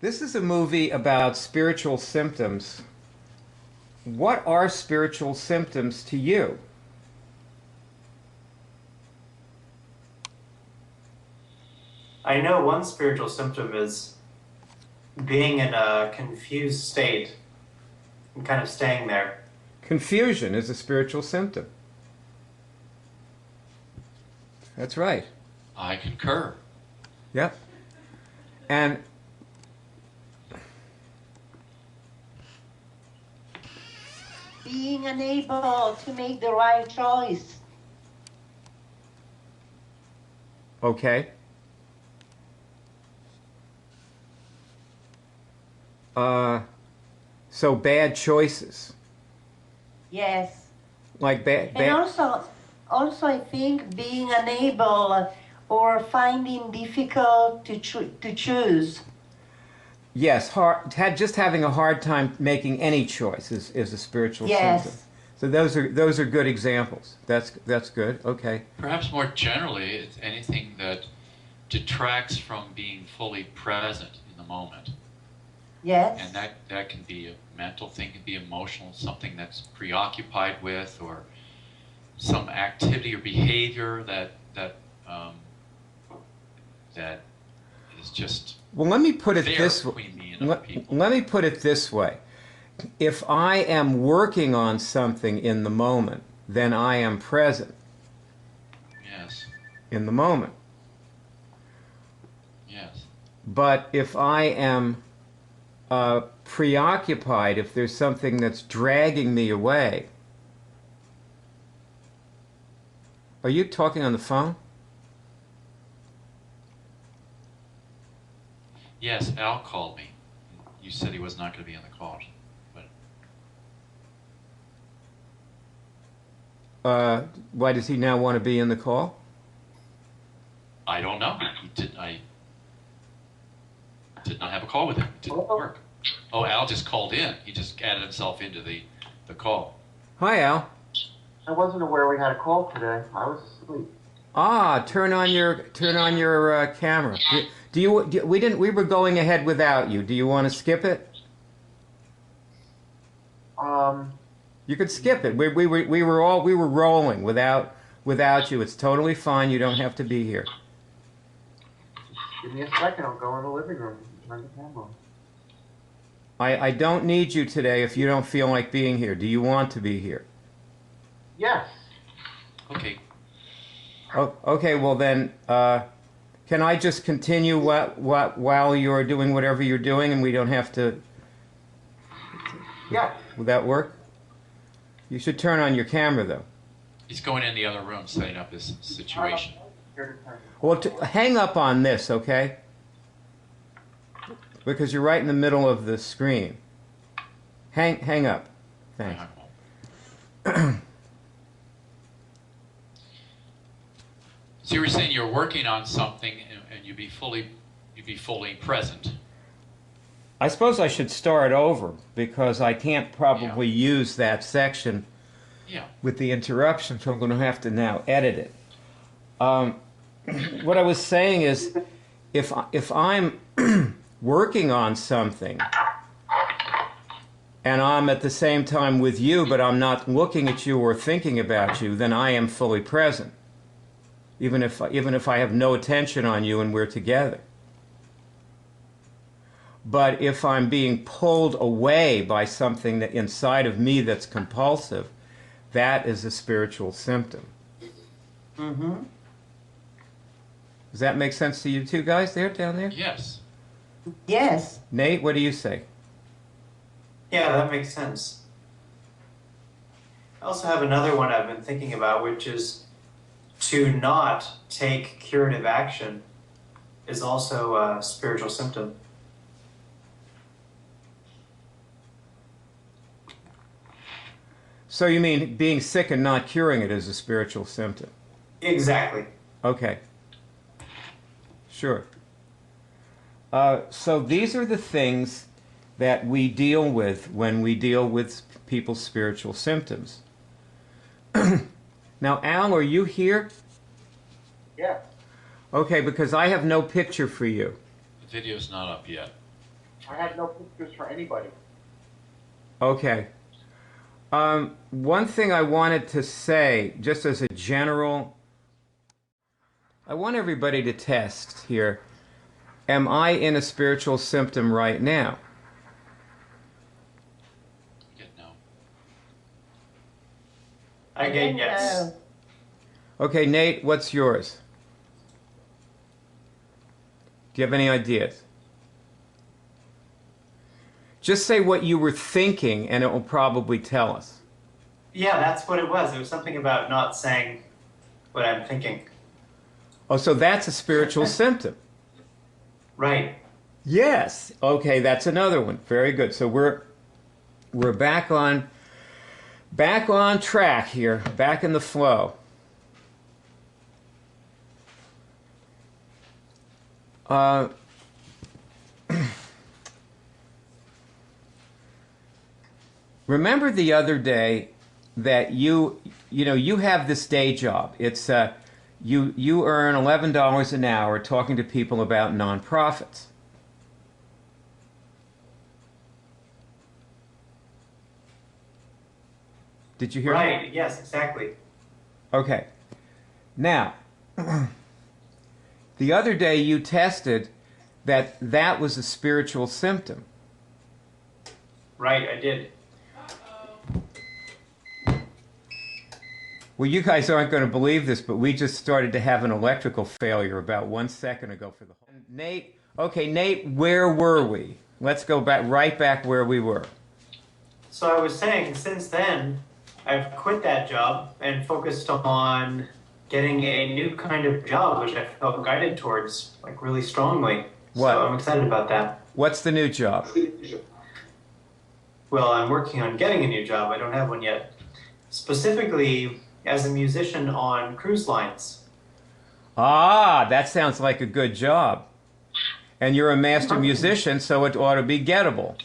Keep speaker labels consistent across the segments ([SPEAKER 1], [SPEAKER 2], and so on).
[SPEAKER 1] This is a movie about spiritual symptoms. What are spiritual symptoms to you?
[SPEAKER 2] I know one spiritual symptom is being in a confused state and kind of staying there.
[SPEAKER 1] Confusion is a spiritual symptom. That's right.
[SPEAKER 3] I concur.
[SPEAKER 1] Yep. And
[SPEAKER 4] being unable to make the right choice.
[SPEAKER 1] okay. So bad choices.
[SPEAKER 4] Yes.
[SPEAKER 1] Like
[SPEAKER 4] And also I think being unable or finding difficult to choose.
[SPEAKER 1] Yes, just having a hard time making any choice is a spiritual
[SPEAKER 4] Yes.
[SPEAKER 1] symptom. So those are good examples. That's good. Okay.
[SPEAKER 3] Perhaps more generally, it's anything that detracts from being fully present in the moment.
[SPEAKER 4] Yes.
[SPEAKER 3] And that can be a mental thing, can be emotional, something that's preoccupied with, or some activity or behavior that is just
[SPEAKER 1] Well, let me put it
[SPEAKER 3] there
[SPEAKER 1] this way.
[SPEAKER 3] between me and other people.
[SPEAKER 1] Let me put it this way. If I am working on something in the moment, then I am present
[SPEAKER 3] Yes,
[SPEAKER 1] in the moment.
[SPEAKER 3] yes.
[SPEAKER 1] But if I am preoccupied, if there's something that's dragging me away. Are you talking on the phone?
[SPEAKER 3] Yes, Al called me. You said he was not going to be on the call, but
[SPEAKER 1] Why does he now want to be in the call?
[SPEAKER 3] I don't know. I did not have a call with him. It didn't work. Oh, Al just called in. He just added himself into the call.
[SPEAKER 1] Hi, Al.
[SPEAKER 5] I wasn't aware we had a call today. I was asleep.
[SPEAKER 1] Ah, turn on your camera. We were going ahead without you. Do you want to skip it? You could skip it. We were rolling without you. It's totally fine. You don't have to be here.
[SPEAKER 5] Give me a second. I'll go in the living room and turn the camera on.
[SPEAKER 1] I don't need you today if you don't feel like being here. Do you want to be here?
[SPEAKER 5] Yes.
[SPEAKER 3] Okay.
[SPEAKER 1] Oh, okay. Well then, can I just continue while you're doing whatever you're doing, and we don't have to?
[SPEAKER 5] Yeah.
[SPEAKER 1] Would that work? You should turn on your camera, though.
[SPEAKER 3] He's going in the other room, setting up his situation.
[SPEAKER 1] Well, hang up on this, okay? Because you're right in the middle of the screen. Hang up. Thanks.
[SPEAKER 3] So you were saying you're working on something, and you'd be fully present.
[SPEAKER 1] I suppose I should start over because I can't probably use that section with the interruption, so I'm going to have to now edit it. What I was saying is, if I'm working on something and I'm at the same time with you, but I'm not looking at you or thinking about you, then I am fully present, even if I have no attention on you and we're together. But if I'm being pulled away by something that inside of me that's compulsive, that is a spiritual symptom.
[SPEAKER 4] Mm-hmm.
[SPEAKER 1] Does that make sense to you two guys there, down there?
[SPEAKER 3] Yes.
[SPEAKER 4] Yes.
[SPEAKER 1] Nate, what do you say?
[SPEAKER 2] Yeah, that makes sense. I also have another one I've been thinking about, which is to not take curative action is also a spiritual symptom.
[SPEAKER 1] So you mean being sick and not curing it is a spiritual symptom?
[SPEAKER 2] Exactly.
[SPEAKER 1] Okay. Sure. So these are the things that we deal with when we deal with people's spiritual symptoms. Now, Al, are you here?
[SPEAKER 5] Yeah.
[SPEAKER 1] Okay, because I have no picture for you.
[SPEAKER 3] The video's not up yet.
[SPEAKER 5] I have no pictures for anybody.
[SPEAKER 1] Okay. One thing I wanted to say, just as a general, I want everybody to test here. Am I in a spiritual symptom right now?
[SPEAKER 3] Get no.
[SPEAKER 2] I get yes.
[SPEAKER 4] No.
[SPEAKER 1] Okay, Nate, what's yours? Do you have any ideas? Just say what you were thinking and it will probably tell us.
[SPEAKER 2] Yeah, that's what it was. It was something about not saying what I'm thinking.
[SPEAKER 1] Oh, so that's a spiritual symptom.
[SPEAKER 2] Right.
[SPEAKER 1] Yes. Okay, that's another one. Very good. So we're back on track here, back in the flow. Remember the other day that you have this day job. It's you earn $11 an hour talking to people about nonprofits. Did you hear me?
[SPEAKER 2] Right. Yes, exactly.
[SPEAKER 1] Okay. Now, the other day you tested that was a spiritual symptom.
[SPEAKER 2] Right, I did.
[SPEAKER 1] Well, you guys aren't going to believe this, but we just started to have an electrical failure about 1 second ago for the whole... Nate, okay, Nate, where were we? Let's go right back where we were.
[SPEAKER 2] So I was saying, since then, I've quit that job and focused on getting a new kind of job, which I felt guided towards, like, really strongly.
[SPEAKER 1] What?
[SPEAKER 2] So I'm excited about that.
[SPEAKER 1] What's the new job?
[SPEAKER 2] Well, I'm working on getting a new job. I don't have one yet. Specifically, as a musician on cruise lines.
[SPEAKER 1] Ah, that sounds like a good job. And you're a master musician, so it ought to be gettable.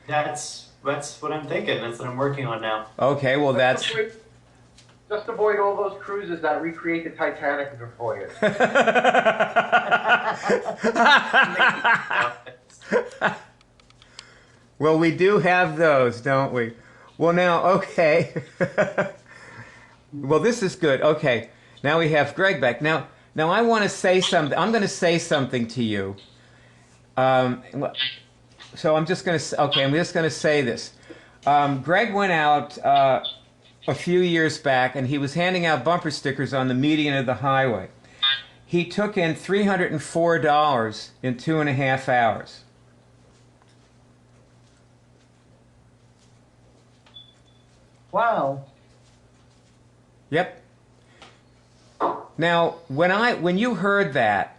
[SPEAKER 2] That's what I'm thinking. That's what I'm working on now.
[SPEAKER 1] Okay, well that's...
[SPEAKER 5] Just avoid all those cruises that recreate the Titanic before you.
[SPEAKER 1] Well, we do have those, don't we? Well, now, okay. Well, this is good. Okay, now we have Greg back. Now I want to say something. I'm going to say something to you. So I'm just going to. Okay, I'm just going to say this. Greg went out a few years back, and he was handing out bumper stickers on the median of the highway. He took in $304 in 2.5 hours.
[SPEAKER 4] Wow.
[SPEAKER 1] Yep. Now, when you heard that,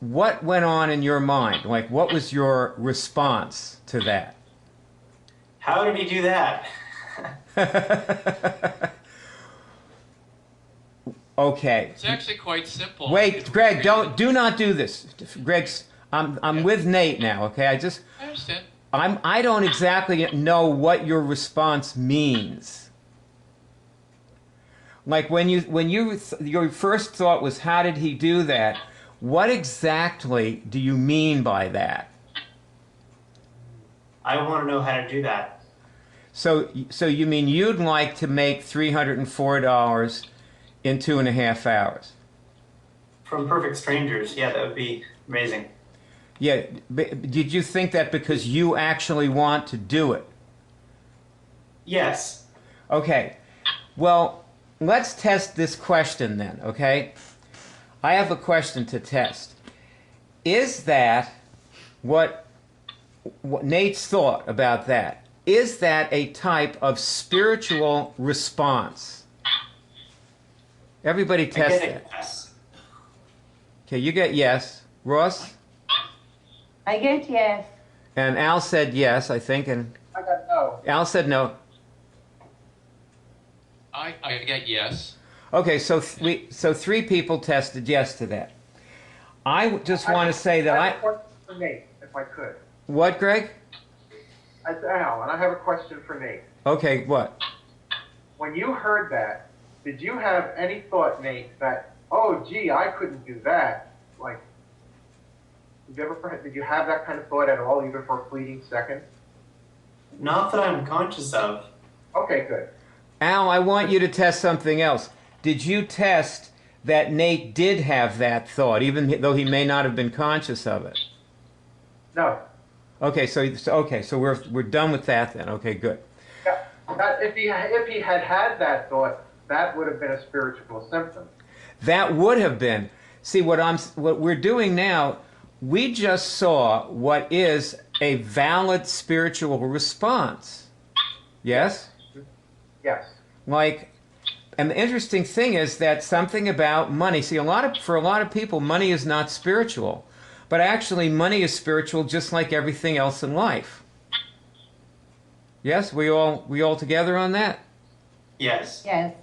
[SPEAKER 1] what went on in your mind? Like, what was your response to that?
[SPEAKER 2] How did he do that?
[SPEAKER 1] Okay.
[SPEAKER 3] It's actually quite simple.
[SPEAKER 1] Wait, Greg, do not do this. Greg, I'm with Nate now, okay?
[SPEAKER 3] I understand.
[SPEAKER 1] I don't exactly know what your response means. Like your first thought was, how did he do that? What exactly do you mean by that?
[SPEAKER 2] I want to know how to do that.
[SPEAKER 1] So you mean you'd like to make $304 in 2.5 hours?
[SPEAKER 2] From perfect strangers, yeah, that would be amazing.
[SPEAKER 1] Yeah, did you think that because you actually want to do it?
[SPEAKER 2] Yes.
[SPEAKER 1] Okay, well, let's test this question then, okay? I have a question to test. Is that what Nate's thought about that? Is that a type of spiritual response? Everybody test that.
[SPEAKER 2] Yes.
[SPEAKER 1] Okay, you get yes. Ross?
[SPEAKER 4] I get yes.
[SPEAKER 1] And Al said yes, I think, and
[SPEAKER 5] I got no.
[SPEAKER 1] Al said no.
[SPEAKER 3] I get yes.
[SPEAKER 1] Okay, so three people tested yes to that. I just want to say that
[SPEAKER 5] I have a question for Nate, if I could.
[SPEAKER 1] What, Greg?
[SPEAKER 5] Al, and I have a question for Nate.
[SPEAKER 1] Okay, what?
[SPEAKER 5] When you heard that, did you have any thought, Nate, that, oh, gee, I couldn't do that? Like, Did you have that kind of thought at all, even for a fleeting second?
[SPEAKER 2] Not that I'm conscious of.
[SPEAKER 5] Okay, good.
[SPEAKER 1] Al, I want you to test something else. Did you test that Nate did have that thought, even though he may not have been conscious of it?
[SPEAKER 5] No.
[SPEAKER 1] Okay, so we're done with that then. Okay, good.
[SPEAKER 5] Yeah. If he had that thought, that would have been a spiritual symptom.
[SPEAKER 1] That would have been. See, what we're doing now, we just saw what is a valid spiritual response. Yes?
[SPEAKER 5] Yes.
[SPEAKER 1] Like, and the interesting thing is that something about money. See, for a lot of people, money is not spiritual, but actually, money is spiritual, just like everything else in life. Yes, we all together on that.
[SPEAKER 2] Yes.
[SPEAKER 4] Yes.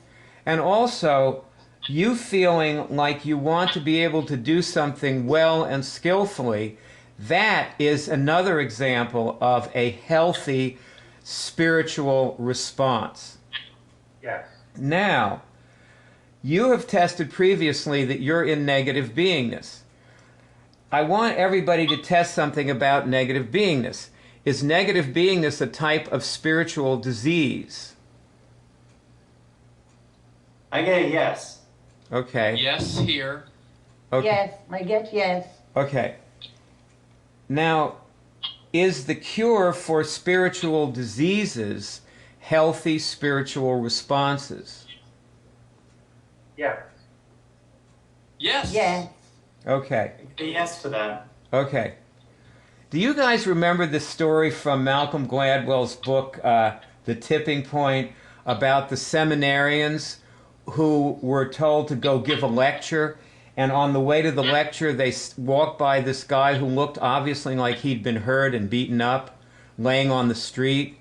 [SPEAKER 1] And also, you feeling like you want to be able to do something well and skillfully, that is another example of a healthy spiritual response.
[SPEAKER 5] Yes.
[SPEAKER 1] Now, you have tested previously that you're in negative beingness. I want everybody to test something about negative beingness. Is negative beingness a type of spiritual disease?
[SPEAKER 2] I get a yes.
[SPEAKER 1] Okay.
[SPEAKER 3] Yes, here.
[SPEAKER 1] Okay.
[SPEAKER 4] Yes. I get yes.
[SPEAKER 1] Okay. Now, is the cure for spiritual diseases healthy spiritual responses?
[SPEAKER 5] Yes.
[SPEAKER 3] Yes.
[SPEAKER 4] Yes.
[SPEAKER 1] Okay.
[SPEAKER 2] A yes to that.
[SPEAKER 1] Okay. Do you guys remember the story from Malcolm Gladwell's book, The Tipping Point, about the seminarians who were told to go give a lecture, and on the way to the lecture they walked by this guy who looked obviously like he'd been hurt and beaten up, laying on the street,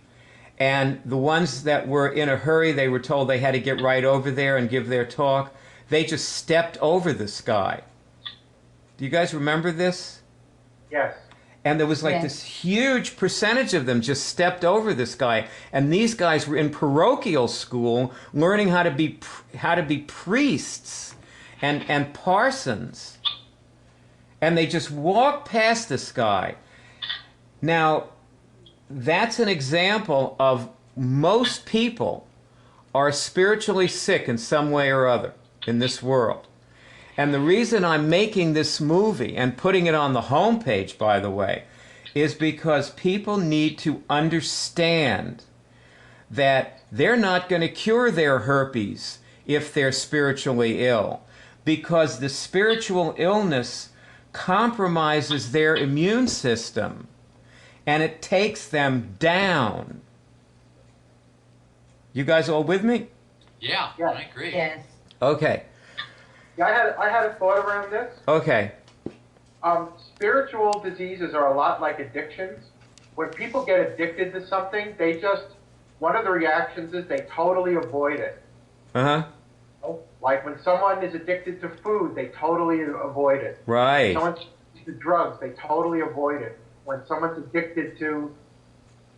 [SPEAKER 1] and the ones that were in a hurry, they were told they had to get right over there and give their talk. They just stepped over this guy. Do you guys remember this?
[SPEAKER 5] Yes.
[SPEAKER 1] And there was like
[SPEAKER 4] Yes.
[SPEAKER 1] this huge percentage of them just stepped over this guy. And these guys were in parochial school learning how to be priests and parsons. And they just walked past this guy. Now, that's an example of most people are spiritually sick in some way or other in this world. And the reason I'm making this movie and putting it on the homepage, by the way, is because people need to understand that they're not going to cure their herpes if they're spiritually ill, because the spiritual illness compromises their immune system and it takes them down. You guys all with me?
[SPEAKER 3] Yeah,
[SPEAKER 5] Yeah.
[SPEAKER 3] I agree.
[SPEAKER 4] Yes.
[SPEAKER 1] Okay.
[SPEAKER 5] Yeah, I had a thought around this.
[SPEAKER 1] Okay.
[SPEAKER 5] Spiritual diseases are a lot like addictions. When people get addicted to something, one of the reactions is they totally avoid it.
[SPEAKER 1] Uh-huh.
[SPEAKER 5] Like when someone is addicted to food, they totally avoid it.
[SPEAKER 1] Right.
[SPEAKER 5] Someone's addicted to drugs, they totally avoid it. When someone's addicted to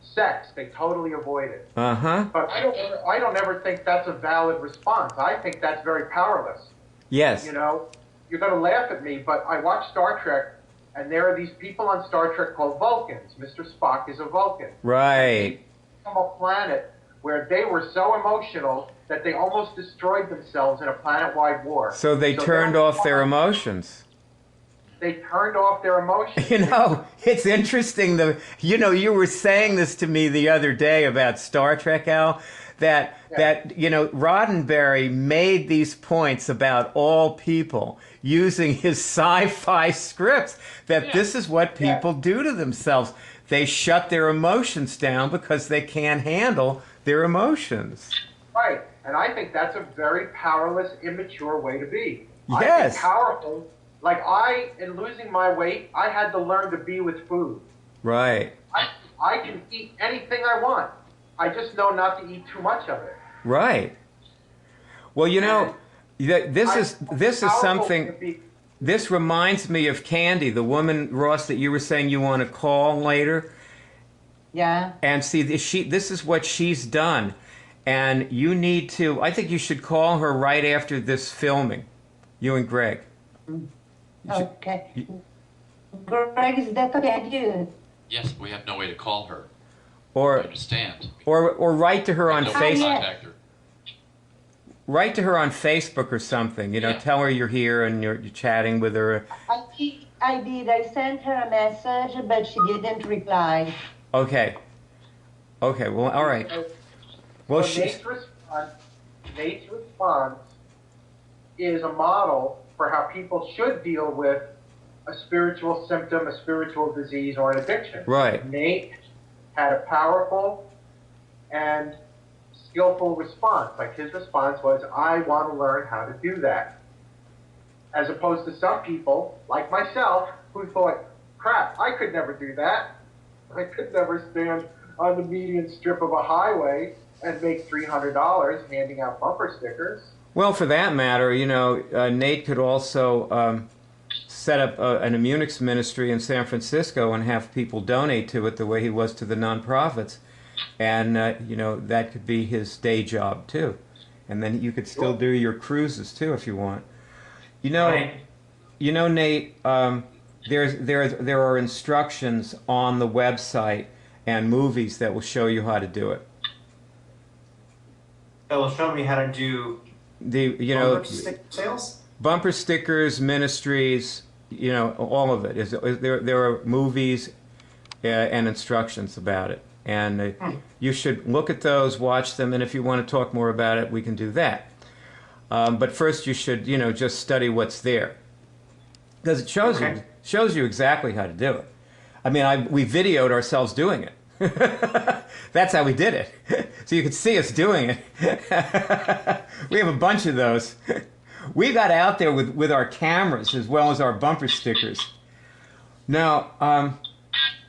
[SPEAKER 5] sex, they totally avoid it.
[SPEAKER 1] Uh-huh.
[SPEAKER 5] But I don't ever think that's a valid response. I think that's very powerless.
[SPEAKER 1] Yes.
[SPEAKER 5] You know, you're going to laugh at me, but I watch Star Trek, and there are these people on Star Trek called Vulcans. Mr. Spock is a Vulcan.
[SPEAKER 1] Right.
[SPEAKER 5] From a planet where they were so emotional that they almost destroyed themselves in a planet-wide war.
[SPEAKER 1] So they turned off their emotions.
[SPEAKER 5] They turned off their emotions.
[SPEAKER 1] You know, it's interesting. You were saying this to me the other day about Star Trek, Al, that Roddenberry made these points about all people using his sci-fi scripts, that this is what people do to themselves. They shut their emotions down because they can't handle their emotions.
[SPEAKER 5] Right. And I think that's a very powerless, immature way to be. I
[SPEAKER 1] Yes.
[SPEAKER 5] think powerful. Like in losing my weight, I had to learn to be with food.
[SPEAKER 1] Right.
[SPEAKER 5] I can eat anything I want. I just know not to eat too much of it.
[SPEAKER 1] Right. Well, this is something. This reminds me of Candy, the woman, Ross, that you were saying you want to call later.
[SPEAKER 4] Yeah.
[SPEAKER 1] And see, this is what she's done. And you need to, I think you should call her right after this filming, you and Greg.
[SPEAKER 4] Okay. Greg, is that okay? You?
[SPEAKER 3] Yes, we have no way to call her. I
[SPEAKER 1] Or
[SPEAKER 3] understand.
[SPEAKER 1] or write to her on
[SPEAKER 3] No way to
[SPEAKER 4] Yes.
[SPEAKER 1] Facebook.
[SPEAKER 3] contact her.
[SPEAKER 1] Write to her on Facebook or something. You know,
[SPEAKER 3] Yeah.
[SPEAKER 1] tell her you're here and you're chatting with her.
[SPEAKER 4] I did. I sent her a message, but she didn't reply.
[SPEAKER 1] Okay. Okay. Well, all right. Well,
[SPEAKER 5] So
[SPEAKER 1] she.
[SPEAKER 5] Nate's response is a model for how people should deal with a spiritual symptom, a spiritual disease, or an addiction.
[SPEAKER 1] Right.
[SPEAKER 5] Nate had a powerful and skillful response. Like his response was, I want to learn how to do that. As opposed to some people, like myself, who thought, crap, I could never do that. I could never stand on the median strip of a highway and make $300 handing out bumper stickers.
[SPEAKER 1] Well, for that matter, you know, Nate could also set up an Immunics ministry in San Francisco and have people donate to it the way he was to the nonprofits. And, you know, that could be his day job, too. And then you could still do your cruises, too, if you want. You know,
[SPEAKER 2] Right.
[SPEAKER 1] you know, Nate, there are instructions on the website and movies that will show you how to do it.
[SPEAKER 2] That will show me how to do bumper sticker sales.
[SPEAKER 1] Bumper stickers, ministries, you know, all of it. There are movies and instructions about it. And you should look at those, watch them, and if you want to talk more about it, we can do that. But first you should, you know, just study what's there. Because it shows you exactly how to do it. I mean, we videoed ourselves doing it. That's how we did it. So you could see us doing it. We have a bunch of those. We got out there with our cameras as well as our bumper stickers. Now,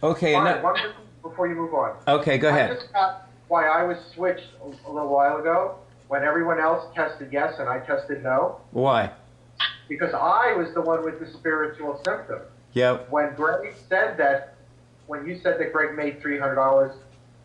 [SPEAKER 1] okay.
[SPEAKER 5] All right, one more thing before you move on.
[SPEAKER 1] Okay, go
[SPEAKER 5] I
[SPEAKER 1] ahead.
[SPEAKER 5] just got why I was switched a little while ago when everyone else tested yes and I tested no.
[SPEAKER 1] Why?
[SPEAKER 5] Because I was the one with the spiritual symptom.
[SPEAKER 1] Yep.
[SPEAKER 5] When Greg said that, when you said that Greg made $300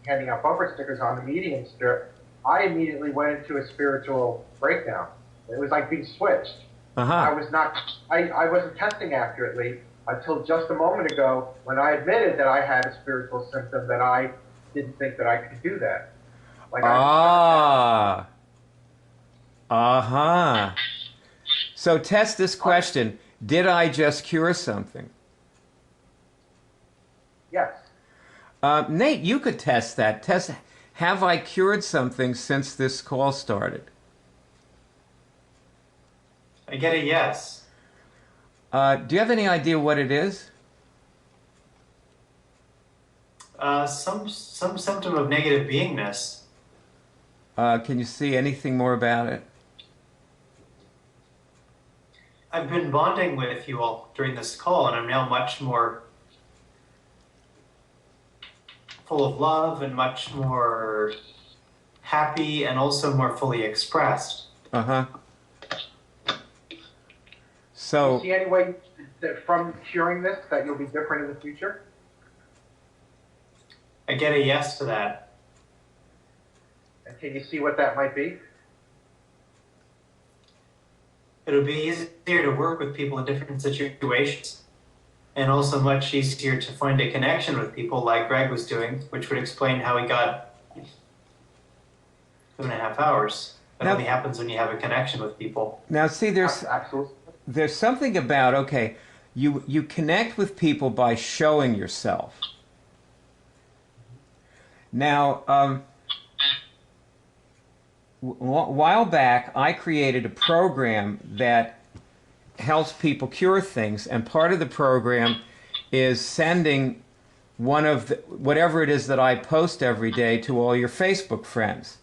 [SPEAKER 5] handing out bumper stickers on the median strip, I immediately went into a spiritual breakdown. It was like being switched. I wasn't testing accurately until just a moment ago when I admitted that I had a spiritual symptom that I didn't think that I could do that. Like
[SPEAKER 1] So test this question. Did I just cure something?
[SPEAKER 5] Yes.
[SPEAKER 1] Nate, you could test that. Have I cured something since this call started?
[SPEAKER 2] I get a yes.
[SPEAKER 1] Do you have any idea what it is?
[SPEAKER 2] Some symptom of negative beingness.
[SPEAKER 1] Can you see anything more about it?
[SPEAKER 2] I've been bonding with you all during this call, and I'm now much more full of love and much more happy and also more fully expressed.
[SPEAKER 1] So,
[SPEAKER 5] See any way that from curing this that you'll be different in the future?
[SPEAKER 2] I get a yes to that.
[SPEAKER 5] And can you see what that might be?
[SPEAKER 2] It'll be easier to work with people in different situations, and also much easier to find a connection with people like Greg was doing, which would explain how he got 2.5 hours. That only happens when you have a connection with people.
[SPEAKER 1] now see,
[SPEAKER 5] Absolutely.
[SPEAKER 1] there's something about, okay, you connect with people by showing yourself. Now, a while back, I created a program that helps people cure things, and part of the program is sending whatever it is that I post every day to all your Facebook friends.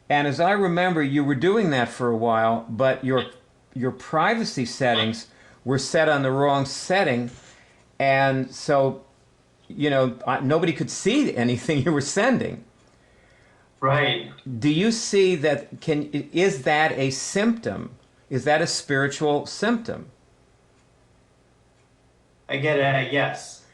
[SPEAKER 1] And as I remember, you were doing that for a while, but your privacy settings were set on the wrong setting, and so, you know, nobody could see anything you were sending.
[SPEAKER 2] Right.
[SPEAKER 1] Do you see that? Is that a symptom? Is that a spiritual symptom?
[SPEAKER 2] I get a yes.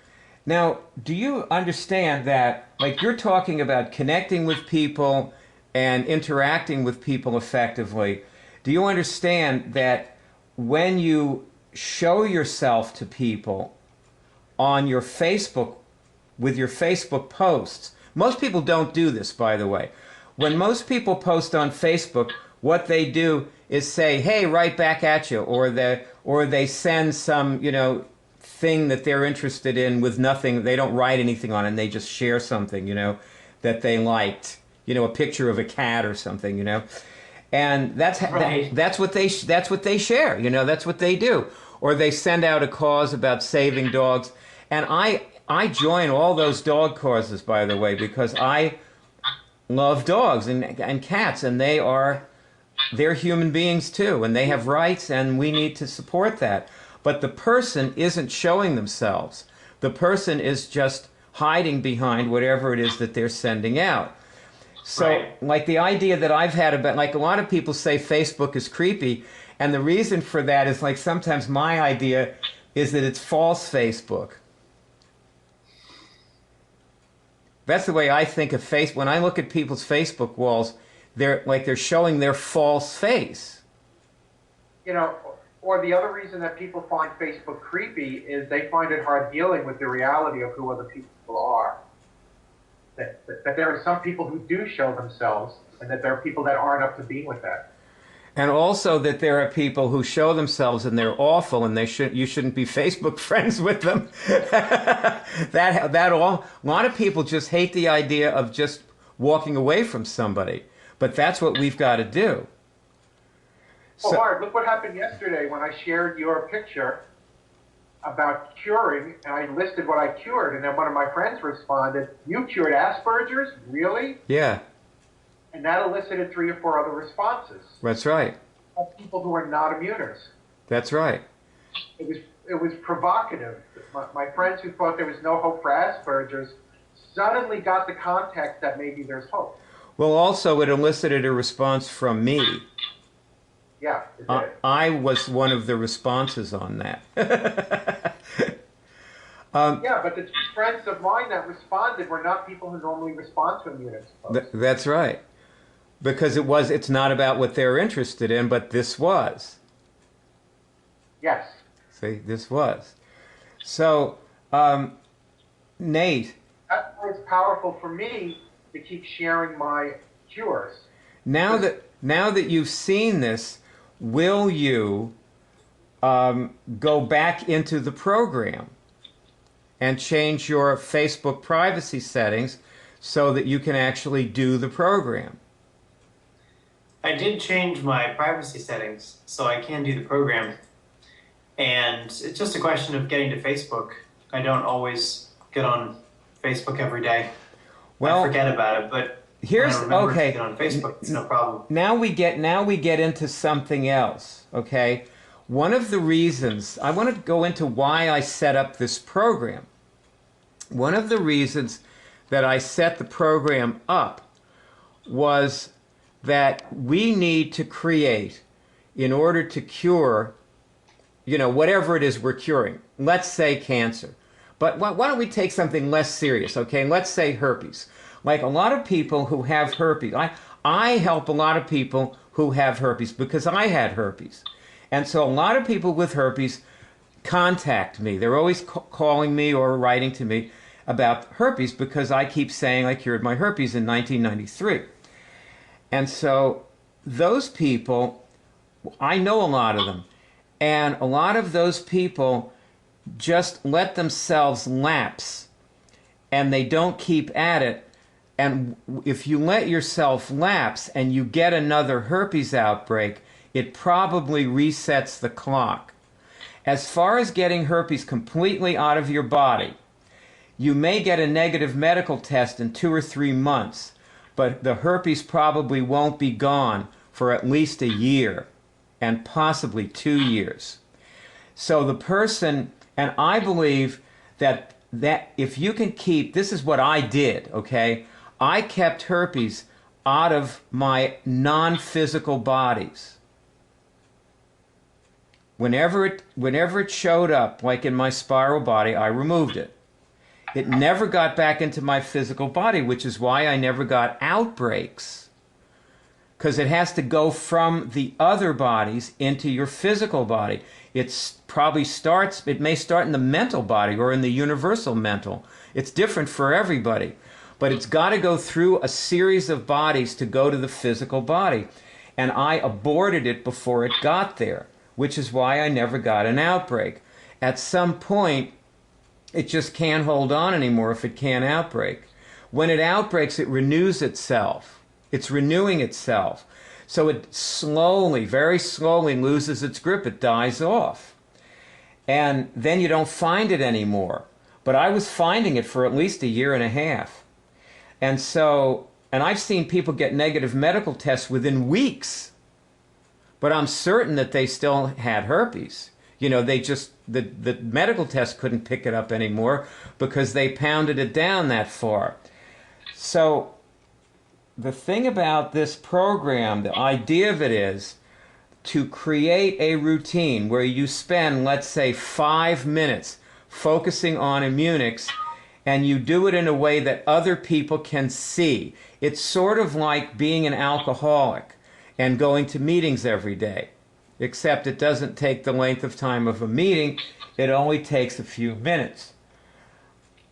[SPEAKER 1] Now, do you understand that, like, you're talking about connecting with people and interacting with people effectively? Do you understand that when you show yourself to people, on your Facebook with your Facebook posts. Most people don't do this, by the way. When most people post on Facebook, what they do is say, "Hey, right back at you," or they send some, thing that they're interested in with nothing. They don't write anything on it, and they just share something, that they liked, a picture of a cat or something, and that's
[SPEAKER 2] Right.
[SPEAKER 1] that's what they share, that's what they do. Or they send out a cause about saving dogs, and I join all those dog causes, by the way, because I love dogs and cats, and they're human beings too, and they have rights, and we need to support that. But the person isn't showing themselves. The person is just hiding behind whatever it is that they're sending out. So,
[SPEAKER 2] Right.
[SPEAKER 1] like the idea that I've had about, like a lot of people say Facebook is creepy, and the reason for that is like sometimes my idea is that it's false Facebook. That's the way I think of when I look at people's Facebook walls, they're showing their false face.
[SPEAKER 5] Or the other reason that people find Facebook creepy is they find it hard dealing with the reality of who other people are. That there are some people who do show themselves, and that there are people that aren't up to being with that.
[SPEAKER 1] And also that there are people who show themselves and they're awful, and you shouldn't be Facebook friends with them. A lot of people just hate the idea of just walking away from somebody, but that's what we've got to do.
[SPEAKER 5] Well, Art, look what happened yesterday when I shared your picture about curing, and I listed what I cured, and then one of my friends responded, "You cured Asperger's? Really?"
[SPEAKER 1] Yeah,
[SPEAKER 5] And that elicited 3 or 4 other responses
[SPEAKER 1] that's right.
[SPEAKER 5] of people who are not immuners.
[SPEAKER 1] That's right.
[SPEAKER 5] It was provocative. My friends who thought there was no hope for Asperger's suddenly got the context that maybe there's hope.
[SPEAKER 1] Well, also it elicited a response from me.
[SPEAKER 5] Yeah, it did.
[SPEAKER 1] I was one of the responses on that.
[SPEAKER 5] Yeah, but the 2 friends of mine that responded were not people who normally respond to immunics.
[SPEAKER 1] That's right. Because it's not about what they're interested in, but this was.
[SPEAKER 5] Yes.
[SPEAKER 1] See, this was. So, Nate,
[SPEAKER 5] That's why it's powerful for me to keep sharing my cures.
[SPEAKER 1] now that you've seen this, will you go back into the program and change your Facebook privacy settings so that you can actually do the program?
[SPEAKER 2] I did change my privacy settings so I can do the program. And it's just a question of getting to Facebook. I don't always get on Facebook every day.
[SPEAKER 1] Well,
[SPEAKER 2] I forget about it, but
[SPEAKER 1] here's
[SPEAKER 2] when I remember
[SPEAKER 1] okay.
[SPEAKER 2] to get on Facebook, it's no problem.
[SPEAKER 1] Now we get into something else, okay? One of the reasons I want to go into why I set up this program. One of the reasons that I set the program up was that we need to create, in order to cure, whatever it is we're curing. Let's say cancer. But why don't we take something less serious, okay? Let's say herpes. Like a lot of people who have herpes, I help a lot of people who have herpes because I had herpes. And so a lot of people with herpes contact me. They're always calling me or writing to me about herpes because I keep saying I cured my herpes in 1993. And so those people, I know a lot of them, and a lot of those people just let themselves lapse and they don't keep at it. And if you let yourself lapse and you get another herpes outbreak, it probably resets the clock. As far as getting herpes completely out of your body, you may get a negative medical test in 2 or 3 months, but the herpes probably won't be gone for at least a year and possibly 2 years. So the person, and I believe that if you can keep, this is what I did, okay? I kept herpes out of my non-physical bodies. Whenever it showed up, like in my spiral body, I removed it. It never got back into my physical body, which is why I never got outbreaks. because it has to go from the other bodies into your physical body. It may start in the mental body or in the universal mental. It's different for everybody. But it's got to go through a series of bodies to go to the physical body. And I aborted it before it got there, which is why I never got an outbreak. At some point, it just can't hold on anymore if it can't outbreak. When it outbreaks, it renews itself. It's renewing itself. So it slowly, very slowly loses its grip. It dies off. And then you don't find it anymore. But I was finding it for at least a year and a half. And I've seen people get negative medical tests within weeks. But I'm certain that they still had herpes. You know, the medical test couldn't pick it up anymore because they pounded it down that far. So the thing about this program, the idea of it is to create a routine where you spend, let's say, 5 minutes focusing on Immunics, and you do it in a way that other people can see. It's sort of like being an alcoholic and going to meetings every day, except it doesn't take the length of time of a meeting. It only takes a few minutes.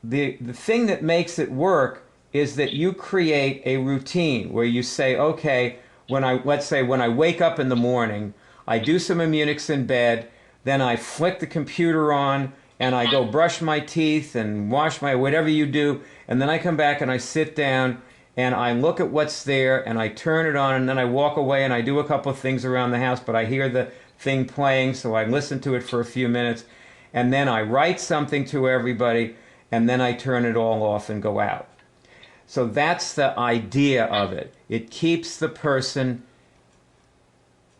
[SPEAKER 1] The thing that makes it work is that you create a routine where you say, okay, let's say when I wake up in the morning, I do some Immunics in bed, then I flick the computer on, and I go brush my teeth and wash my whatever you do, and then I come back and I sit down and I look at what's there and I turn it on, and then I walk away and I do a couple of things around the house, but I hear the thing playing, so I listen to it for a few minutes, and then I write something to everybody, and then I turn it all off and go out. So that's the idea of it. It keeps the person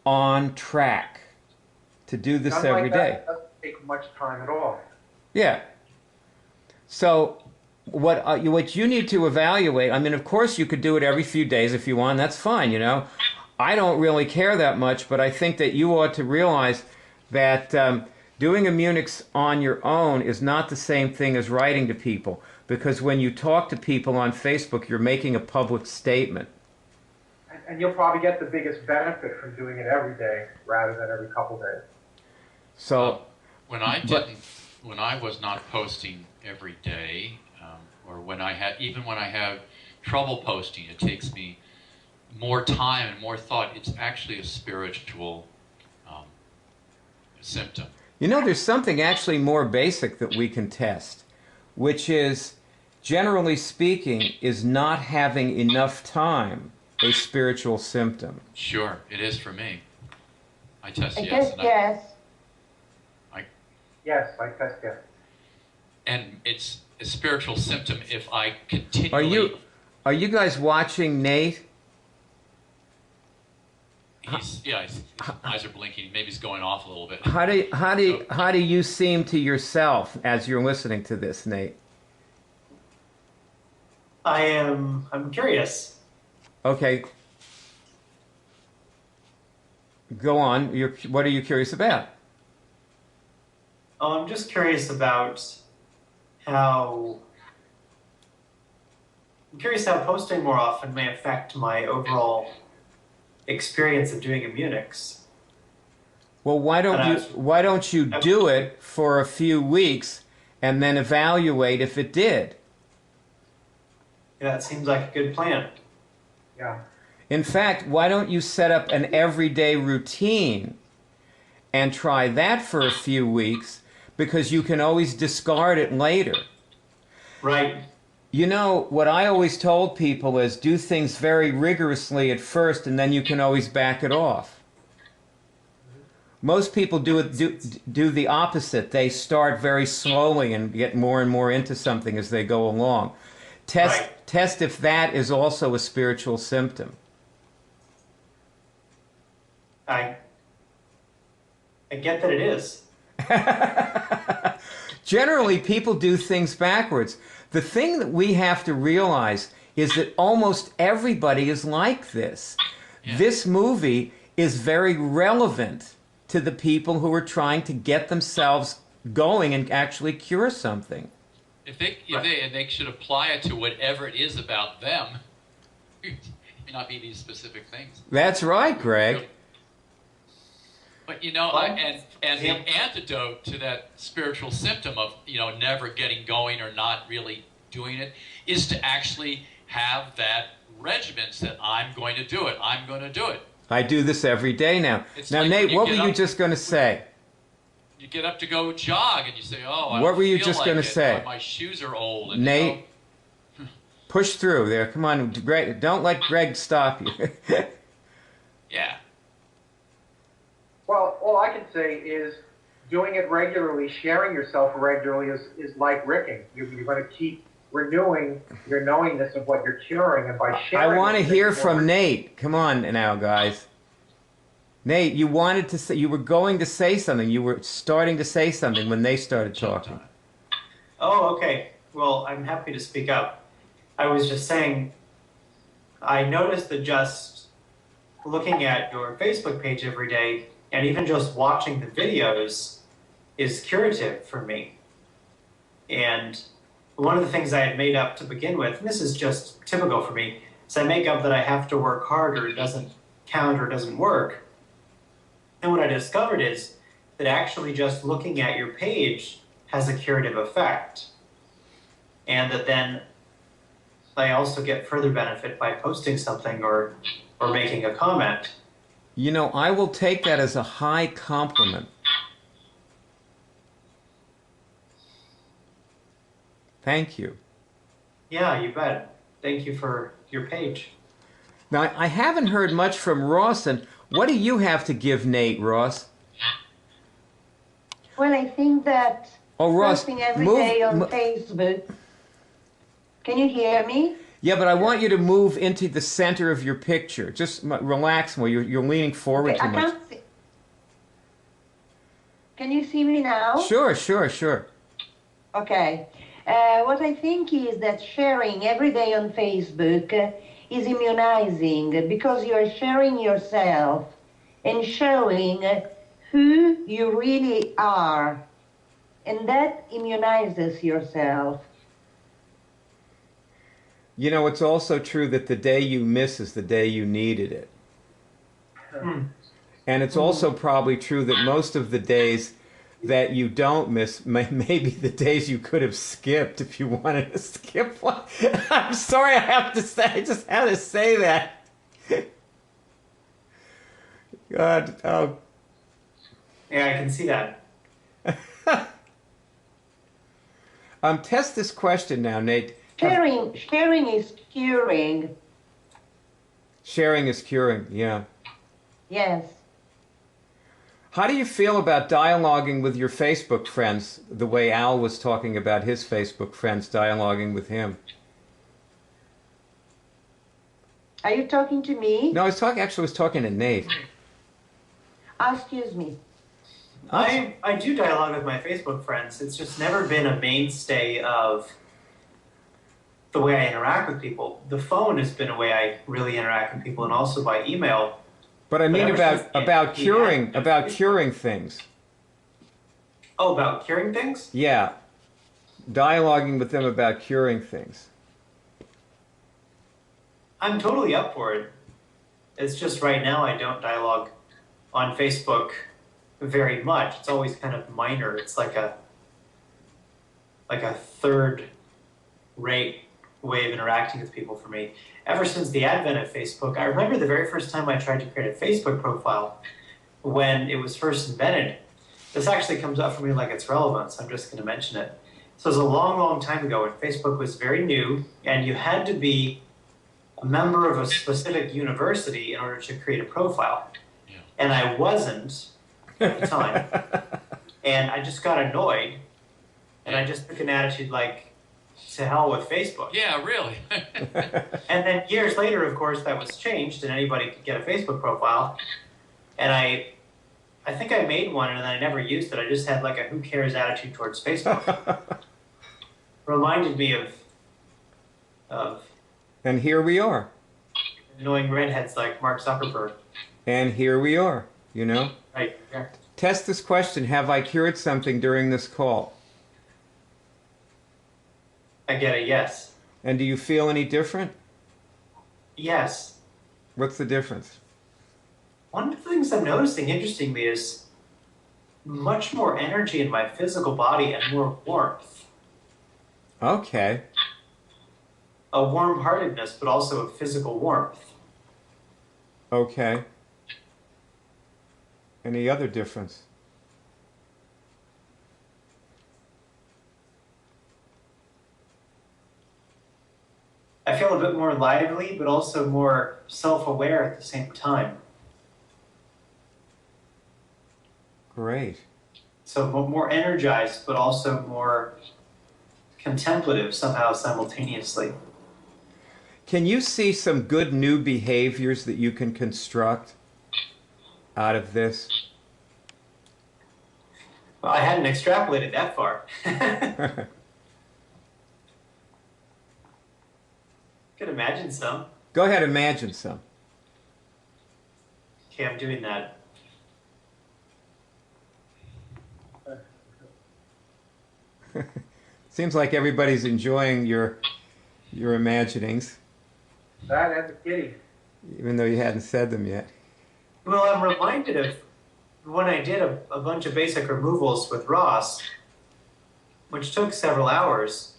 [SPEAKER 1] on track to do this
[SPEAKER 5] Done
[SPEAKER 1] every
[SPEAKER 5] like
[SPEAKER 1] day.
[SPEAKER 5] that doesn't take much time at all.
[SPEAKER 1] Yeah. So what you need to evaluate, I mean, of course you could do it every few days if you want. That's fine, you know. I don't really care that much, but I think that you ought to realize that doing Immunics on your own is not the same thing as writing to people, because when you talk to people on Facebook, you're making a public statement.
[SPEAKER 5] And you'll probably get the biggest benefit from doing it every day rather than every couple days.
[SPEAKER 1] So
[SPEAKER 3] when I was not posting every day, or when I have trouble posting, it takes me more time and more thought. It's actually a spiritual symptom.
[SPEAKER 1] you know, there's something actually more basic that we can test, which is, generally speaking, is not having enough time a spiritual symptom.
[SPEAKER 3] Sure, it is for me. I test
[SPEAKER 4] I
[SPEAKER 3] yes.
[SPEAKER 4] guess yes.
[SPEAKER 5] Yes, I test yes.
[SPEAKER 3] And it's a spiritual symptom if I continually...
[SPEAKER 1] Are you guys watching Nate?
[SPEAKER 3] His eyes are blinking. Maybe he's going off a little bit.
[SPEAKER 1] How do you seem to yourself as you're listening to this, Nate?
[SPEAKER 2] I'm curious.
[SPEAKER 1] Okay. Go on. What are you curious about?
[SPEAKER 2] Oh, I'm just curious about how posting more often may affect my overall experience of doing Immunics.
[SPEAKER 1] Well, why don't you do it for a few weeks and then evaluate if it did?
[SPEAKER 2] Yeah, that seems like a good plan.
[SPEAKER 5] Yeah.
[SPEAKER 1] In fact, why don't you set up an everyday routine and try that for a few weeks, because you can always discard it later.
[SPEAKER 2] Right.
[SPEAKER 1] You know, what I always told people is do things very rigorously at first, and then you can always back it off. Most people do the opposite. They start very slowly and get more and more into something as they go along. Test if that is also a spiritual symptom.
[SPEAKER 2] I get that it is.
[SPEAKER 1] Generally, people do things backwards. The thing that we have to realize is that almost everybody is like this.
[SPEAKER 3] Yeah.
[SPEAKER 1] This movie is very relevant to the people who are trying to get themselves going and actually cure something.
[SPEAKER 3] If they should apply it to whatever it is about them, may not be these specific things.
[SPEAKER 1] That's right, Greg.
[SPEAKER 3] But you know,
[SPEAKER 2] Well,
[SPEAKER 3] and the antidote to that spiritual symptom of, you know, never getting going or not really doing it is to actually have that regimen that I'm going to do it. I'm going to do it.
[SPEAKER 1] I do this every day now.
[SPEAKER 3] It's
[SPEAKER 1] Now,
[SPEAKER 3] like
[SPEAKER 1] Nate,
[SPEAKER 3] when you
[SPEAKER 1] what were
[SPEAKER 3] get
[SPEAKER 1] you
[SPEAKER 3] up-
[SPEAKER 1] just going to say?
[SPEAKER 3] You get up to go jog and you say, "Oh, I
[SPEAKER 1] What
[SPEAKER 3] don't
[SPEAKER 1] were you
[SPEAKER 3] feel
[SPEAKER 1] just
[SPEAKER 3] like
[SPEAKER 1] gonna
[SPEAKER 3] it.
[SPEAKER 1] say?
[SPEAKER 3] My shoes are old." And,
[SPEAKER 1] Nate, push through there. Come on, Greg. Don't let Greg stop you.
[SPEAKER 3] yeah.
[SPEAKER 5] Well, all I can say is doing it regularly, sharing yourself regularly is like Ricking. You're going to keep renewing your knowingness of what you're curing, and by
[SPEAKER 1] I
[SPEAKER 5] sharing
[SPEAKER 1] want to
[SPEAKER 5] it,
[SPEAKER 1] hear
[SPEAKER 5] you're
[SPEAKER 1] from
[SPEAKER 5] more-
[SPEAKER 1] Nate. Come on now, guys. Nate, you wanted to say, you were going to say something. You were starting to say something when they started talking.
[SPEAKER 2] Oh, okay. Well, I'm happy to speak up. I was just saying, I noticed that just looking at your Facebook page every day and even just watching the videos is curative for me. And one of the things I had made up to begin with, and this is just typical for me, is I make up that I have to work hard or it doesn't count or it doesn't work. And what I discovered is that actually just looking at your page has a curative effect. And that then I also get further benefit by posting something or making a comment.
[SPEAKER 1] You know, I will take that as a high compliment. Thank you.
[SPEAKER 2] Yeah, you bet. Thank you for your page.
[SPEAKER 1] Now, I haven't heard much from Ross, and what do you have to give Nate, Ross?
[SPEAKER 4] Well, I think that
[SPEAKER 1] Oh, Ross,
[SPEAKER 4] posting every
[SPEAKER 1] move-
[SPEAKER 4] day on
[SPEAKER 1] mo-
[SPEAKER 4] Facebook. Can you hear me?
[SPEAKER 1] Yeah, but I want you to move into the center of your picture. Just relax more. You're leaning forward
[SPEAKER 4] Okay,
[SPEAKER 1] too
[SPEAKER 4] I
[SPEAKER 1] much.
[SPEAKER 4] can't see. Can you see me now?
[SPEAKER 1] Sure, sure, sure.
[SPEAKER 4] Okay. What I think is that sharing every day on Facebook is immunizing because you are sharing yourself and showing who you really are. And that immunizes yourself.
[SPEAKER 1] You know, it's also true that the day you miss is the day you needed it. And it's also probably true that most of the days that you don't miss may be the days you could have skipped if you wanted to skip one. I'm sorry I have to say, I just had to say that. God, oh.
[SPEAKER 2] Yeah, I can see that.
[SPEAKER 1] Test this question now, Nate.
[SPEAKER 4] Sharing is curing.
[SPEAKER 1] Sharing is curing, yeah.
[SPEAKER 4] Yes.
[SPEAKER 1] How do you feel about dialoguing with your Facebook friends the way Al was talking about his Facebook friends dialoguing with him?
[SPEAKER 4] Are you talking to me?
[SPEAKER 1] No, I was talking to Nate.
[SPEAKER 4] Oh, excuse me.
[SPEAKER 2] I do dialogue with my Facebook friends. It's just never been a mainstay of the way I interact with people. The phone has been a way I really interact with people, and also by email.
[SPEAKER 1] But I mean
[SPEAKER 2] ever since
[SPEAKER 1] about
[SPEAKER 2] he
[SPEAKER 1] curing
[SPEAKER 2] had-
[SPEAKER 1] curing things.
[SPEAKER 2] Oh, about curing things?
[SPEAKER 1] Yeah. Dialoguing with them about curing things.
[SPEAKER 2] I'm totally up for it. It's just right now I don't dialogue on Facebook very much. It's always kind of minor. It's like a third-rate way of interacting with people for me. Ever since the advent of Facebook, I remember the very first time I tried to create a Facebook profile when it was first invented. This actually comes up for me like it's relevant, so I'm just going to mention it. So it was a long, long time ago when Facebook was very new, and you had to be a member of a specific university in order to create a profile.
[SPEAKER 3] Yeah.
[SPEAKER 2] And I wasn't at the time. And I just got annoyed, and I just took an attitude like, to hell with Facebook.
[SPEAKER 3] Yeah, really.
[SPEAKER 2] And then years later, of course, that was changed, and anybody could get a Facebook profile. And I think I made one, and then I never used it. I just had like a who cares attitude towards Facebook. Reminded me of
[SPEAKER 1] And here we are.
[SPEAKER 2] annoying redheads like Mark Zuckerberg.
[SPEAKER 1] And here we are, you know?
[SPEAKER 2] Right. Yeah.
[SPEAKER 1] Test this question. Have I cured something during this call?
[SPEAKER 2] I get a yes.
[SPEAKER 1] And do you feel any different?
[SPEAKER 2] Yes.
[SPEAKER 1] What's the difference?
[SPEAKER 2] One of the things I'm noticing, interestingly, is much more energy in my physical body and more warmth.
[SPEAKER 1] Okay.
[SPEAKER 2] A warm-heartedness, but also a physical warmth.
[SPEAKER 1] Okay. Any other difference?
[SPEAKER 2] I feel a bit more lively, but also more self-aware at the same time.
[SPEAKER 1] Great.
[SPEAKER 2] So more energized, but also more contemplative somehow simultaneously.
[SPEAKER 1] Can you see some good new behaviors that you can construct out of this?
[SPEAKER 2] Well, I hadn't extrapolated that far. Could imagine some.
[SPEAKER 1] Go ahead, imagine some.
[SPEAKER 2] Okay, I'm doing that.
[SPEAKER 1] Seems like everybody's enjoying your imaginings,
[SPEAKER 5] That and the kitty.
[SPEAKER 1] even though you hadn't said them yet.
[SPEAKER 2] Well, I'm reminded of when I did a bunch of basic removals with Ross, which took several hours,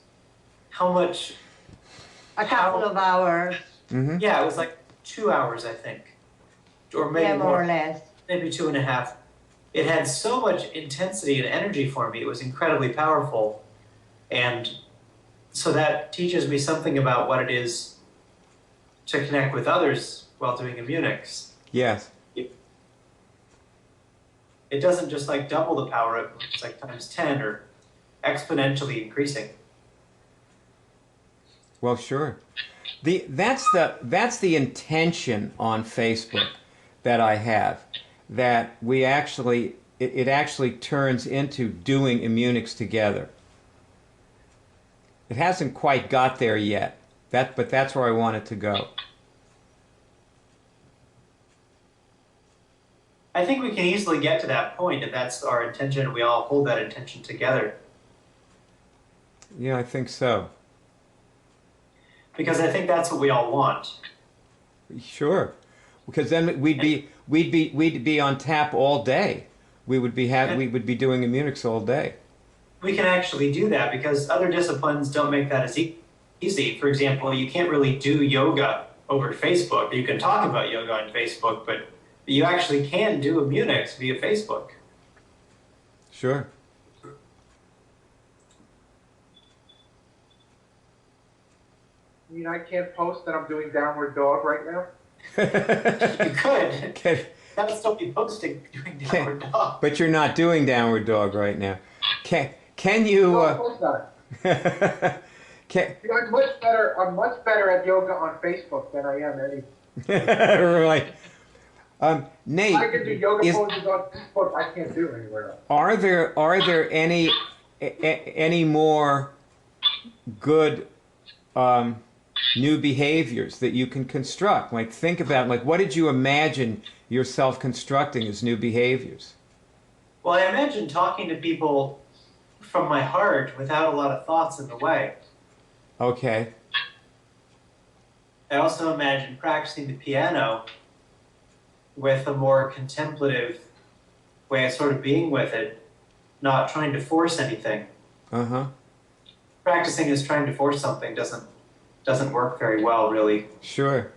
[SPEAKER 2] how much...
[SPEAKER 4] A couple of hours.
[SPEAKER 1] Mm-hmm.
[SPEAKER 2] Yeah, it was like 2 hours, I think. Or maybe
[SPEAKER 4] Yeah, more or less.
[SPEAKER 2] maybe 2.5. It had so much intensity and energy for me. It was incredibly powerful. And so that teaches me something about what it is to connect with others while doing Immunics.
[SPEAKER 1] Yes.
[SPEAKER 2] It doesn't just like double the power, it's like times 10 or exponentially increasing.
[SPEAKER 1] Well, sure. That's the intention on Facebook that I have, that we actually it actually turns into doing Immunics together. It hasn't quite got there yet. But that's where I want it to go.
[SPEAKER 2] I think we can easily get to that point if that's our intention and we all hold that intention together.
[SPEAKER 1] Yeah, I think so.
[SPEAKER 2] Because I think that's what we all want.
[SPEAKER 1] Sure, because then we'd be on tap all day. We would be doing Immunics all day.
[SPEAKER 2] We can actually do that because other disciplines don't make that as easy. For example, you can't really do yoga over Facebook. You can talk about yoga on Facebook, but you actually can do Immunics via Facebook.
[SPEAKER 1] Sure.
[SPEAKER 5] You mean I can't post that I'm doing downward dog right now?
[SPEAKER 2] You could.
[SPEAKER 1] Okay.
[SPEAKER 2] That would still be posting doing downward dog.
[SPEAKER 1] But you're not doing downward dog right now. Can you?
[SPEAKER 5] No, of course not.
[SPEAKER 1] Can,
[SPEAKER 5] You know, I'm much better at yoga on Facebook than I am any.
[SPEAKER 1] right. Nate,
[SPEAKER 5] I can do yoga poses on Facebook. I can't do anywhere else.
[SPEAKER 1] are there any more good new behaviors that you can construct? Like, think about, like, what did you imagine yourself constructing as new behaviors?
[SPEAKER 2] Well, I imagine talking to people from my heart without a lot of thoughts in the way.
[SPEAKER 1] Okay.
[SPEAKER 2] I also imagine practicing the piano with a more contemplative way of sort of being with it, not trying to force anything.
[SPEAKER 1] Uh-huh.
[SPEAKER 2] Practicing as trying to force something doesn't work very well, really.
[SPEAKER 1] Sure.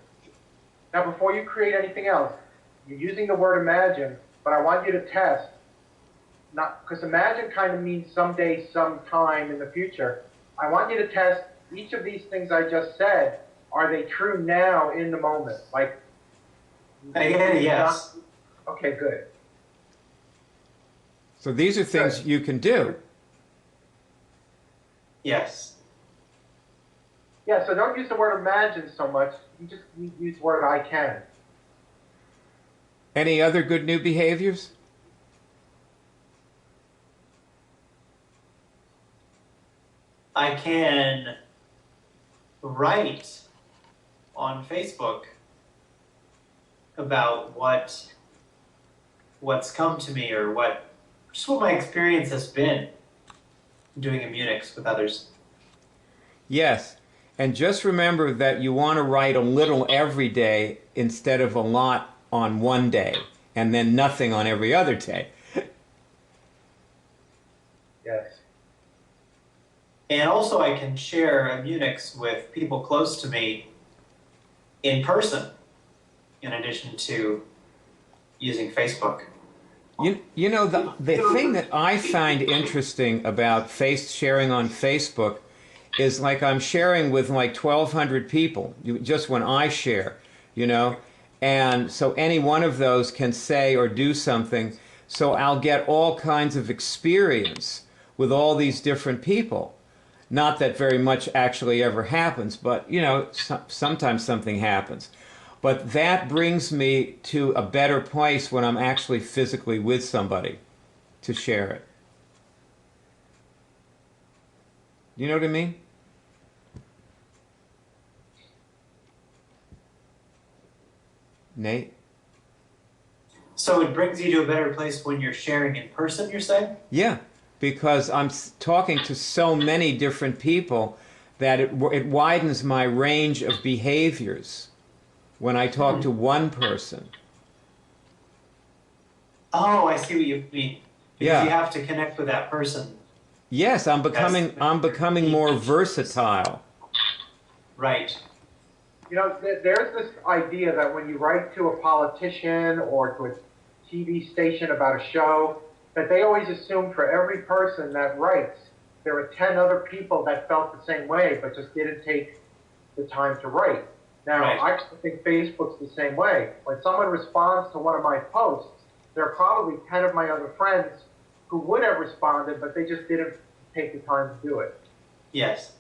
[SPEAKER 5] Now, before you create anything else, you're using the word imagine, but I want you to test. Not because imagine kind of means someday, sometime in the future. I want you to test each of these things I just said. Are they true now in the moment? Like,
[SPEAKER 2] Yes.
[SPEAKER 5] Okay, good.
[SPEAKER 1] So these are things
[SPEAKER 5] Good.
[SPEAKER 1] you can do.
[SPEAKER 2] Yes.
[SPEAKER 5] Yeah, so don't use the word imagine so much. You just use the word I can.
[SPEAKER 1] Any other good new behaviors?
[SPEAKER 2] I can write on Facebook about what's come to me or just what my experience has been doing Immunics with others.
[SPEAKER 1] Yes. And just remember that you want to write a little every day instead of a lot on one day, and then nothing on every other day.
[SPEAKER 5] Yes.
[SPEAKER 2] And also I can share Immunics with people close to me in person, in addition to using Facebook.
[SPEAKER 1] You know, the thing that I find interesting about sharing on Facebook is like I'm sharing with like 1,200 people, just when I share, you know, and so any one of those can say or do something, so I'll get all kinds of experience with all these different people. Not that very much actually ever happens, but, you know, sometimes something happens. But that brings me to a better place when I'm actually physically with somebody to share it. You know what I mean? Nate?
[SPEAKER 2] So it brings you to a better place when you're sharing in person, you're saying?
[SPEAKER 1] Yeah, because I'm talking to so many different people that it widens my range of behaviors when I talk to one person.
[SPEAKER 2] Oh, I see what you mean. Because
[SPEAKER 1] Yeah.
[SPEAKER 2] you have to connect with that person.
[SPEAKER 1] Yes, I'm becoming more versatile.
[SPEAKER 2] Right.
[SPEAKER 5] You know, there's this idea that when you write to a politician or to a TV station about a show, that they always assume for every person that writes, there are 10 other people that felt the same way but just didn't take the time to write. Now,
[SPEAKER 2] Right.
[SPEAKER 5] I think Facebook's the same way. When someone responds to one of my posts, there are probably 10 of my other friends who would have responded, but they just didn't take the time to do it.
[SPEAKER 2] Yes.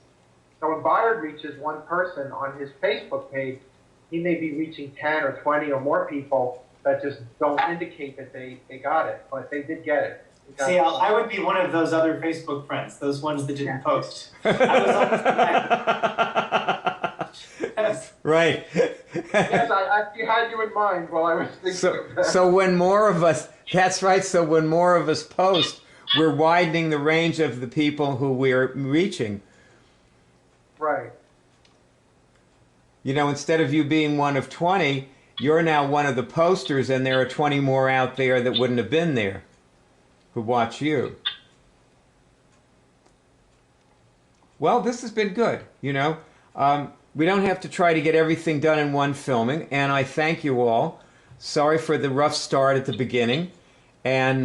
[SPEAKER 5] So when Byard reaches one person on his Facebook page, he may be reaching 10 or 20 or more people that just don't indicate that they got it, but they did get it.
[SPEAKER 2] See, I would be one of those other Facebook friends, those ones that didn't post. I was on yes.
[SPEAKER 1] Right.
[SPEAKER 5] Yes, I actually had you in mind while I was thinking of that.
[SPEAKER 1] So when more of us, that's right, so when more of us post, we're widening the range of the people who we're reaching.
[SPEAKER 5] Right.
[SPEAKER 1] You know, instead of you being one of 20, you're now one of the posters, and there are 20 more out there that wouldn't have been there who watch you. Well, this has been good, you know. We don't have to try to get everything done in one filming, and I thank you all. Sorry for the rough start at the beginning. And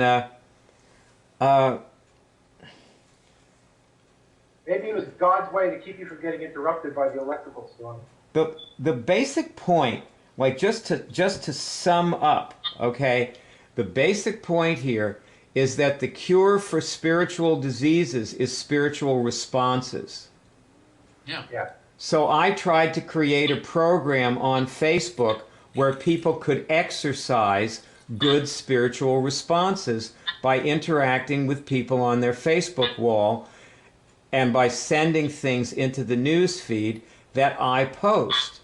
[SPEAKER 5] Maybe it was God's way to keep you from getting interrupted by the electrical storm.
[SPEAKER 1] the basic point, like just to sum up, okay, the basic point here is that the cure for spiritual diseases is spiritual responses.
[SPEAKER 3] Yeah.
[SPEAKER 5] Yeah.
[SPEAKER 1] So I tried to create a program on Facebook where people could exercise good spiritual responses by interacting with people on their Facebook wall and by sending things into the news feed that I post.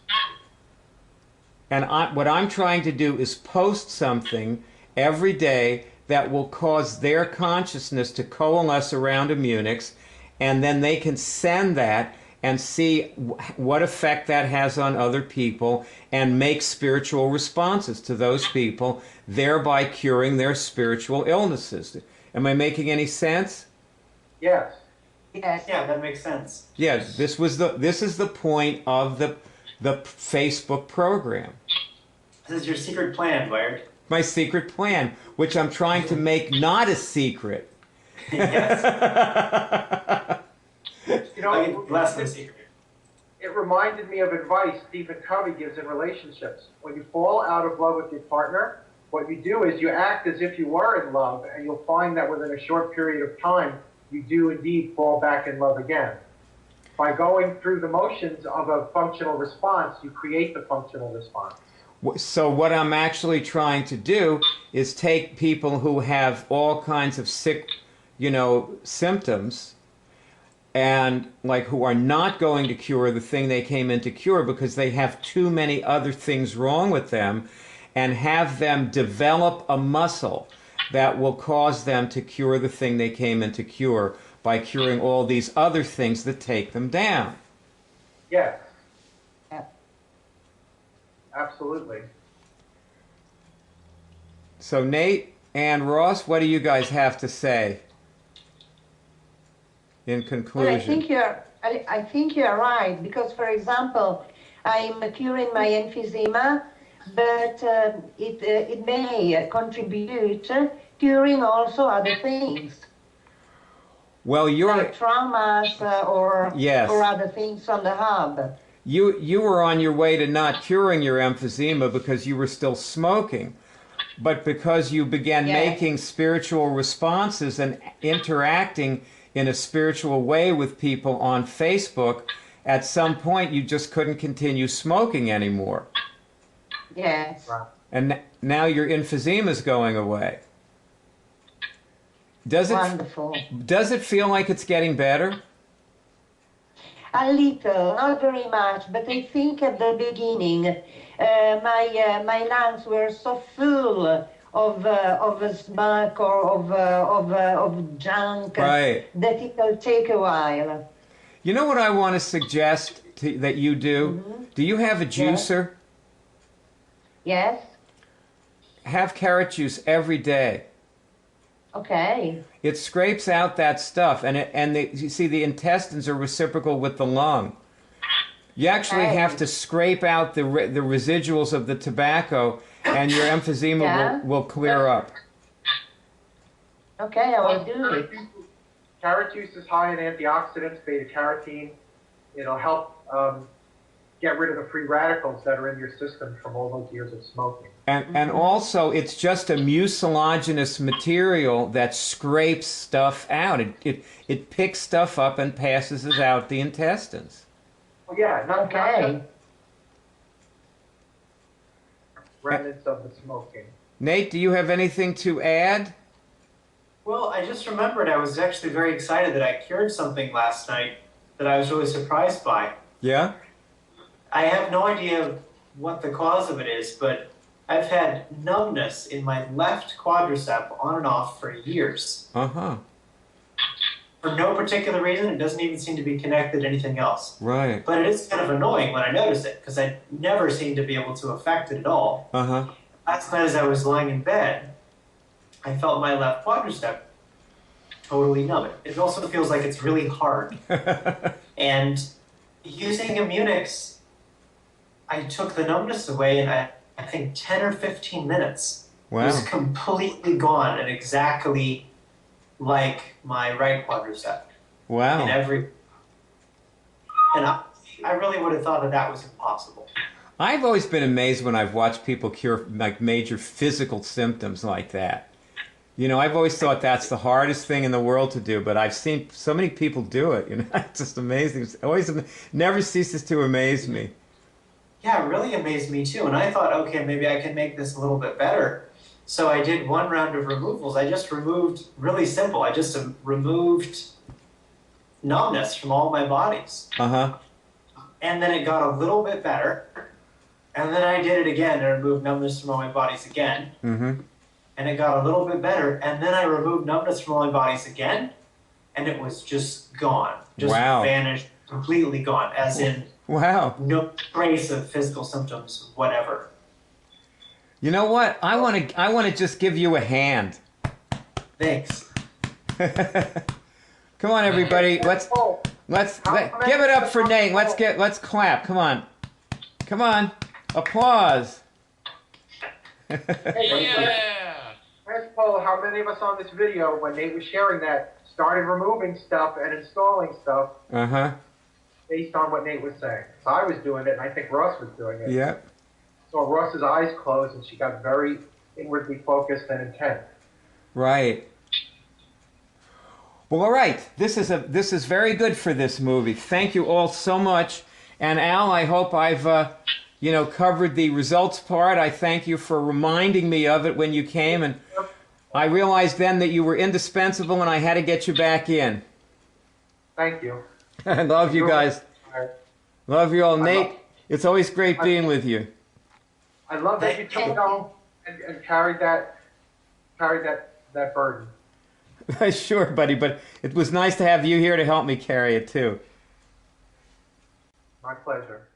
[SPEAKER 1] And what I'm trying to do is post something every day that will cause their consciousness to coalesce around Immunics, and then they can send that and see what effect that has on other people and make spiritual responses to those people, thereby curing their spiritual illnesses. Am I making any sense?
[SPEAKER 5] Yes.
[SPEAKER 4] Yes.
[SPEAKER 2] Yeah, that makes sense.
[SPEAKER 1] Yeah, this is the point of the Facebook program.
[SPEAKER 2] This is your secret plan, Byard.
[SPEAKER 1] My secret plan, which I'm trying to make not a secret.
[SPEAKER 2] Yes.
[SPEAKER 5] You know,
[SPEAKER 2] Less than secret.
[SPEAKER 5] it reminded me of advice Stephen Covey gives in relationships. When you fall out of love with your partner, what you do is you act as if you were in love, and you'll find that within a short period of time, you do indeed fall back in love again. By going through the motions of a functional response, you create the functional response.
[SPEAKER 1] So what I'm actually trying to do is take people who have all kinds of sick, you know, symptoms, and like who are not going to cure the thing they came in to cure because they have too many other things wrong with them, and have them develop a muscle that will cause them to cure the thing they came in to cure by curing all these other things that take them down.
[SPEAKER 5] Yes.
[SPEAKER 4] Yeah.
[SPEAKER 5] Absolutely.
[SPEAKER 1] So Nate and Ross, what do you guys have to say in
[SPEAKER 4] Well,
[SPEAKER 1] conclusion?
[SPEAKER 4] I think you're right, because, for example, I'm curing my emphysema, but it may contribute curing also other things,
[SPEAKER 1] Well, you're
[SPEAKER 4] like traumas or
[SPEAKER 1] yes.
[SPEAKER 4] other things on the hub.
[SPEAKER 1] You were on your way to not curing your emphysema because you were still smoking. But because you began
[SPEAKER 4] Yes.
[SPEAKER 1] making spiritual responses and interacting in a spiritual way with people on Facebook, at some point you just couldn't continue smoking anymore.
[SPEAKER 4] Yes.
[SPEAKER 5] Right.
[SPEAKER 1] And now your emphysema is going away.
[SPEAKER 4] Wonderful.
[SPEAKER 1] Does it feel like it's getting better?
[SPEAKER 4] A little, not very much, but I think at the beginning, my lungs were so full of smoke or of junk
[SPEAKER 1] Right.
[SPEAKER 4] that it'll take a while.
[SPEAKER 1] You know what I want to suggest that you do?
[SPEAKER 4] Mm-hmm.
[SPEAKER 1] Do you have a
[SPEAKER 4] Yes.
[SPEAKER 1] juicer?
[SPEAKER 4] Yes.
[SPEAKER 1] Have carrot juice every day.
[SPEAKER 4] Okay.
[SPEAKER 1] It scrapes out that stuff, and you see the intestines are reciprocal with the lung. You actually
[SPEAKER 4] Okay.
[SPEAKER 1] have to scrape out the residuals of the tobacco, and your emphysema
[SPEAKER 4] Yeah.
[SPEAKER 1] will clear up.
[SPEAKER 4] Okay, I will do it.
[SPEAKER 5] Carrot juice is high in antioxidants, beta carotene. It'll help get rid of the free radicals that are in your system from all those years of smoking.
[SPEAKER 1] And also, it's just a mucilaginous material that scrapes stuff out. It picks stuff up and passes it out the intestines.
[SPEAKER 5] Well, yeah, not
[SPEAKER 4] Okay.
[SPEAKER 5] just remnants of the smoking.
[SPEAKER 1] Nate, do you have anything to add?
[SPEAKER 2] Well, I just remembered I was actually very excited that I cured something last night that I was really surprised by.
[SPEAKER 1] Yeah?
[SPEAKER 2] I have no idea what the cause of it is, but I've had numbness in my left quadricep on and off for years.
[SPEAKER 1] Uh-huh.
[SPEAKER 2] For no particular reason, it doesn't even seem to be connected to anything else.
[SPEAKER 1] Right.
[SPEAKER 2] But it is kind of annoying when I notice it, because I never seem to be able to affect it at all.
[SPEAKER 1] Uh-huh.
[SPEAKER 2] Last night as I was lying in bed, I felt my left quadricep totally numb. It also feels like it's really hard. And using Immunics, I took the numbness away in, I think, 10 or 15 minutes. It
[SPEAKER 1] Wow.
[SPEAKER 2] was completely gone and exactly like my right quadricep in
[SPEAKER 1] Wow.
[SPEAKER 2] every... And I really would have thought that that was impossible.
[SPEAKER 1] I've always been amazed when I've watched people cure like major physical symptoms like that. You know, I've always thought that's the hardest thing in the world to do, but I've seen so many people do it. You know, it's just amazing. It's always never ceases to amaze me.
[SPEAKER 2] Yeah, it really amazed me too. And I thought, okay, maybe I can make this a little bit better. So I did one round of removals. I just removed, really simple, I just removed numbness from all my bodies.
[SPEAKER 1] Uh-huh.
[SPEAKER 2] And then it got a little bit better. And then I did it again and removed numbness from all my bodies again.
[SPEAKER 1] Mm-hmm.
[SPEAKER 2] And it got a little bit better. And then I removed numbness from all my bodies again. And it was just gone. Just
[SPEAKER 1] Wow.
[SPEAKER 2] vanished, completely gone. As in,
[SPEAKER 1] Wow.
[SPEAKER 2] no trace of physical symptoms, whatever.
[SPEAKER 1] You know what? I want to just give you a hand.
[SPEAKER 2] Thanks.
[SPEAKER 1] Come on, everybody. Let's give it up for Nate. Let's clap. Come on. Come on. Applause.
[SPEAKER 3] Yeah.
[SPEAKER 5] Ask Paul how many of us on this video, when Nate was sharing that, started removing stuff and installing stuff
[SPEAKER 1] Uh-huh.
[SPEAKER 5] based on what Nate was saying. So I was doing it, and I think Ross was doing it.
[SPEAKER 1] Yeah.
[SPEAKER 5] So Ross's eyes closed, and she got very inwardly focused and intent.
[SPEAKER 1] Right. Well, all right. This is very good for this movie. Thank you all so much. And Al, I hope I've covered the results part. I thank you for reminding me of it when you came, and I realized then that you were indispensable, and I had to get you back in.
[SPEAKER 5] Thank you.
[SPEAKER 1] I love you guys. Love you all, Nate. It's always great being with you.
[SPEAKER 5] I love that you took it on and carried that burden.
[SPEAKER 1] Sure, buddy, but it was nice to have you here to help me carry it too.
[SPEAKER 5] My pleasure.